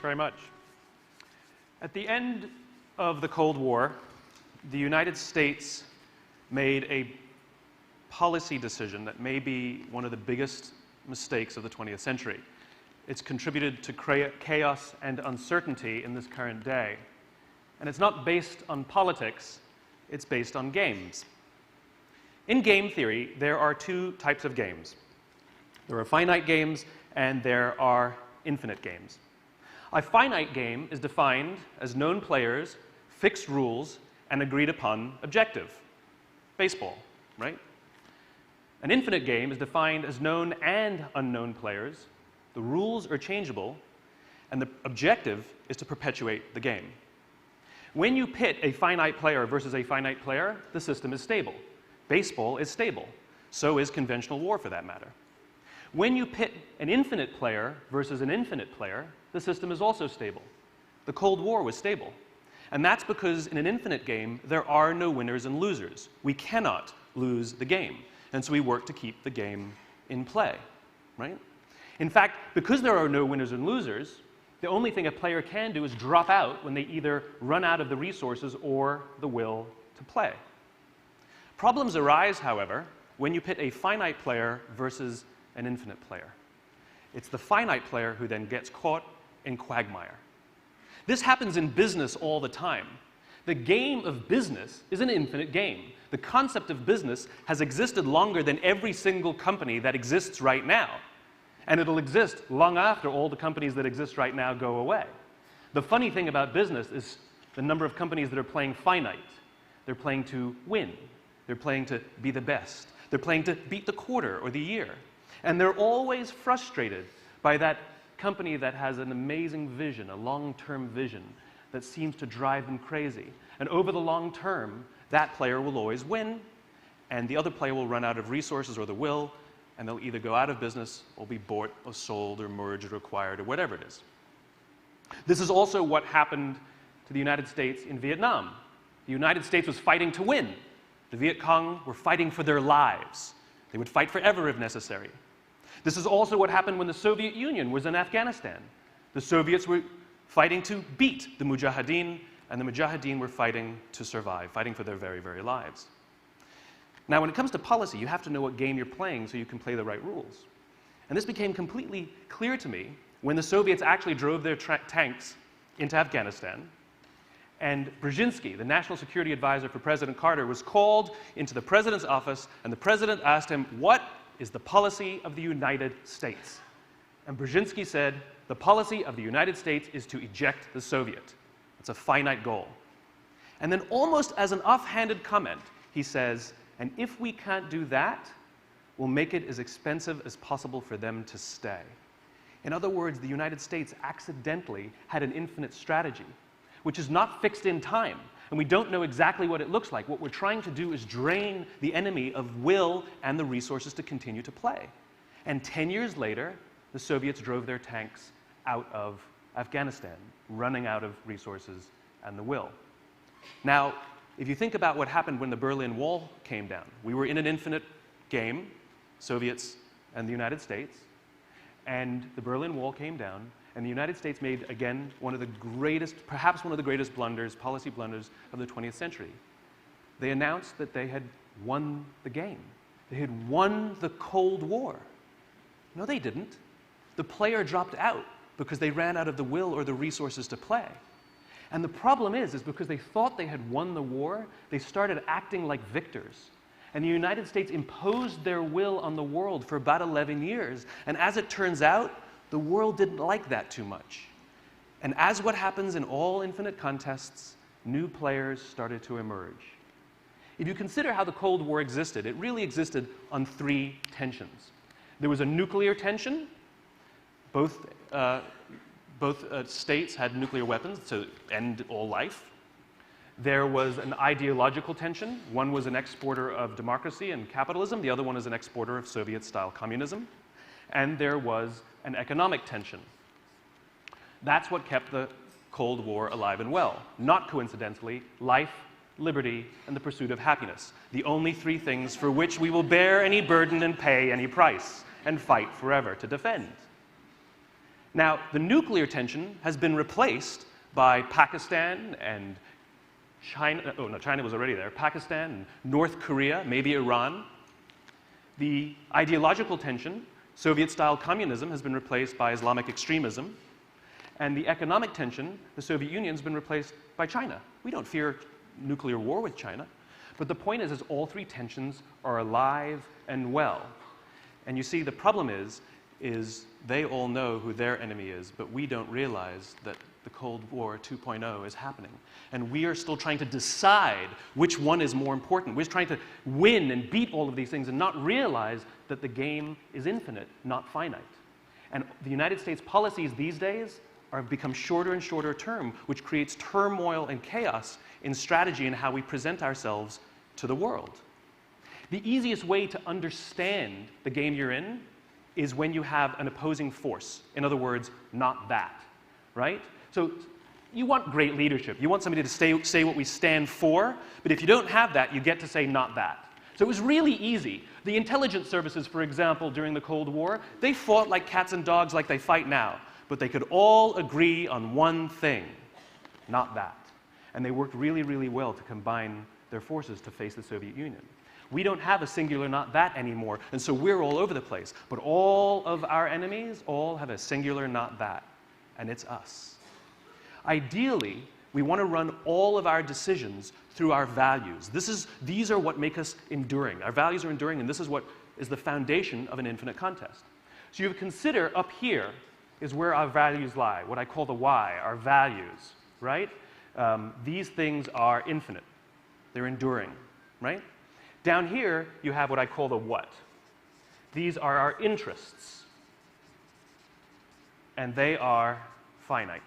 very much. At the end of the Cold War, the United States made a policy decision that may be one of the biggest mistakes of the 20th century. It's contributed to chaos and uncertainty in this current day. And it's not based on politics, it's based on games. In game theory, there are two types of games. There are finite games and there are infinite games. A finite game is defined as known players, fixed rules, and agreed upon objective. Baseball, right? An infinite game is defined as known and unknown players. The rules are changeable, and the objective is to perpetuate the game. When you pit a finite player versus a finite player, the system is stable. Baseball is stable. So is conventional war, for that matter. When you pit an infinite player versus an infinite player, the system is also stable. The Cold War was stable. And that's because in an infinite game, there are no winners and losers. We cannot lose the game. And so we work to keep the game in play, right? In fact, because there are no winners and losers, the only thing a player can do is drop out when they either run out of the resources or the will to play. Problems arise, however, when you pit a finite player versus an infinite player. It's the finite player who then gets caught in quagmire. This happens in business all the time. The game of business is an infinite game. The concept of business has existed longer than every single company that exists right now. And it'll exist long after all the companies that exist right now go away. The funny thing about business is the number of companies that are playing finite. They're playing to win. They're playing to be the best. They're playing to beat the quarter or the year. And they're always frustrated by that company that has an amazing vision, a long-term vision that seems to drive them crazy. And over the long term, that player will always win, and the other player will run out of resources or the will, and they'll either go out of business or be bought or sold or merged or acquired or whatever it is. This is also what happened to the United States in Vietnam. The United States was fighting to win. The Viet Cong were fighting for their lives. They would fight forever if necessary. This is also what happened when the Soviet Union was in Afghanistan. The Soviets were fighting to beat the Mujahideen, and the Mujahideen were fighting to survive, fighting for their very, very lives. Now, when it comes to policy, you have to know what game you're playing so you can play the right rules. And this became completely clear to me when the Soviets actually drove their tanks into Afghanistan, and Brzezinski, the national security advisor for President Carter, was called into the president's office, and the president asked him, "What is the policy of the United States?" And Brzezinski said, "The policy of the United States is to eject the Soviet." It's a finite goal. And then almost as an offhanded comment, he says, "And if we can't do that, we'll make it as expensive as possible for them to stay." In other words, the United States accidentally had an infinite strategy, which is not fixed in time. And we don't know exactly what it looks like. What we're trying to do is drain the enemy of will and the resources to continue to play. And 10 years later, the Soviets drove their tanks out of Afghanistan, running out of resources and the will. Now, if you think about what happened when the Berlin Wall came down, we were in an infinite game, Soviets and the United States, and the Berlin Wall came down, and the United States made, again, one of the greatest, perhaps one of the greatest blunders, policy blunders of the 20th century. They announced that they had won the game. They had won the Cold War. No, they didn't. The player dropped out because they ran out of the will or the resources to play. And the problem is because they thought they had won the war, they started acting like victors. And the United States imposed their will on the world for about 11 years. And as it turns out, the world didn't like that too much. And as what happens in all infinite contests, new players started to emerge. If you consider how the Cold War existed, it really existed on three tensions. There was a nuclear tension. Both states had nuclear weapons to end all life. There was an ideological tension. One was an exporter of democracy and capitalism. The other one is an exporter of Soviet-style communism. And there was an economic tension. That's what kept the Cold War alive and well. Not coincidentally, life, liberty, and the pursuit of happiness. The only three things for which we will bear any burden and pay any price, and fight forever to defend. Now, the nuclear tension has been replaced by Pakistan and China. Oh, no, China was already there. Pakistan and North Korea, maybe Iran. The ideological tension, Soviet-style communism, has been replaced by Islamic extremism. And the economic tension, the Soviet Union, has been replaced by China. We don't fear nuclear war with China. But the point is all three tensions are alive and well. And you see, the problem is they all know who their enemy is, but we don't realize that the Cold War 2.0 is happening. And we are still trying to decide which one is more important. We're trying to win and beat all of these things and not realize that the game is infinite, not finite. And the United States policies these days have become shorter and shorter term, which creates turmoil and chaos in strategy and how we present ourselves to the world. The easiest way to understand the game you're in is when you have an opposing force. In other words, not that, right? So you want great leadership. You want somebody to say what we stand for, but if you don't have that, you get to say not that. So it was really easy. The intelligence services, for example, during the Cold War, they fought like cats and dogs like they fight now, but they could all agree on one thing, not that. And they worked really, really well to combine their forces to face the Soviet Union. We don't have a singular not that anymore, and so we're all over the place. But all of our enemies all have a singular not that, and it's us. Ideally, we want to run all of our decisions through our values. These are what make us enduring. Our values are enduring, and this is what is the foundation of an infinite contest. So you consider up here is where our values lie, what I call the why, our values, right? These things are infinite. They're enduring, right? Down here, you have what I call the what. These are our interests, and they are finite.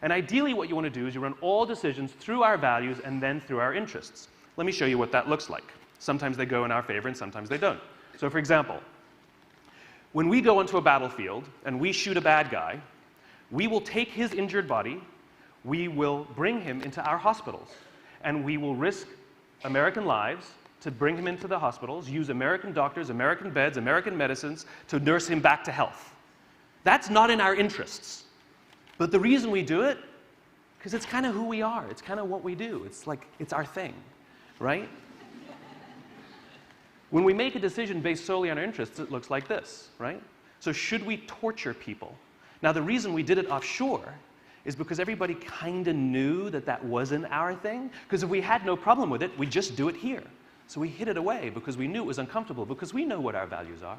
And ideally, what you want to do is you run all decisions through our values and then through our interests. Let me show you what that looks like. Sometimes they go in our favor and sometimes they don't. So for example, when we go onto a battlefield and we shoot a bad guy, we will take his injured body, we will bring him into our hospitals, and we will risk American lives to bring him into the hospitals, use American doctors, American beds, American medicines to nurse him back to health. That's not in our interests. But the reason we do it, because it's kind of who we are. It's kind of what we do. It's like, it's our thing, right? When we make a decision based solely on our interests, it looks like this, right? So should we torture people? Now, the reason we did it offshore is because everybody kind of knew that that wasn't our thing. Because if we had no problem with it, we'd just do it here. So we hid it away because we knew it was uncomfortable, because we know what our values are.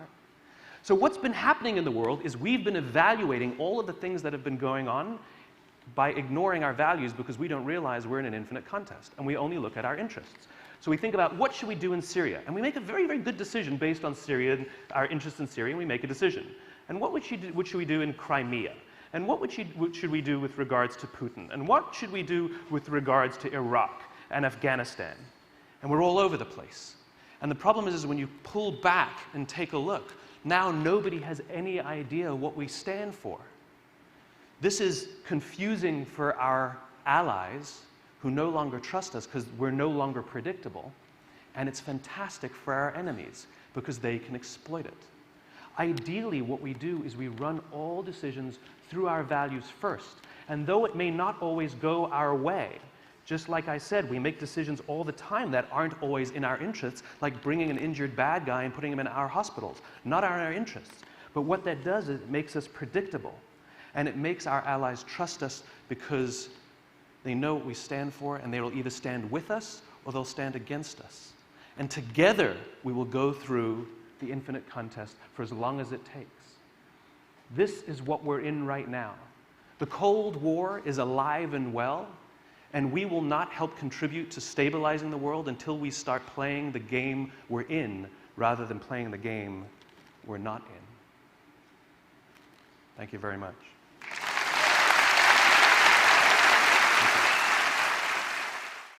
So what's been happening in the world is we've been evaluating all of the things that have been going on by ignoring our values because we don't realize we're in an infinite contest, and we only look at our interests. So we think about what should we do in Syria, and we make a very, very good decision based on Syria, our interest in Syria, and we make a decision. And what should we do in Crimea? And what should we do with regards to Putin? And what should we do with regards to Iraq and Afghanistan? And we're all over the place. And the problem is when you pull back and take a look, now nobody has any idea what we stand for. This is confusing for our allies who no longer trust us because we're no longer predictable. And it's fantastic for our enemies because they can exploit it. Ideally, what we do is we run all decisions through our values first. And though it may not always go our way, just like I said, we make decisions all the time that aren't always in our interests, like bringing an injured bad guy and putting him in our hospitals. Not in our interests. But what that does is it makes us predictable. And it makes our allies trust us because they know what we stand for, and they will either stand with us or they'll stand against us. And together, we will go through the infinite contest for as long as it takes. This is what we're in right now. The Cold War is alive and well, and we will not help contribute to stabilizing the world until we start playing the game we're in rather than playing the game we're not in. Thank you very much.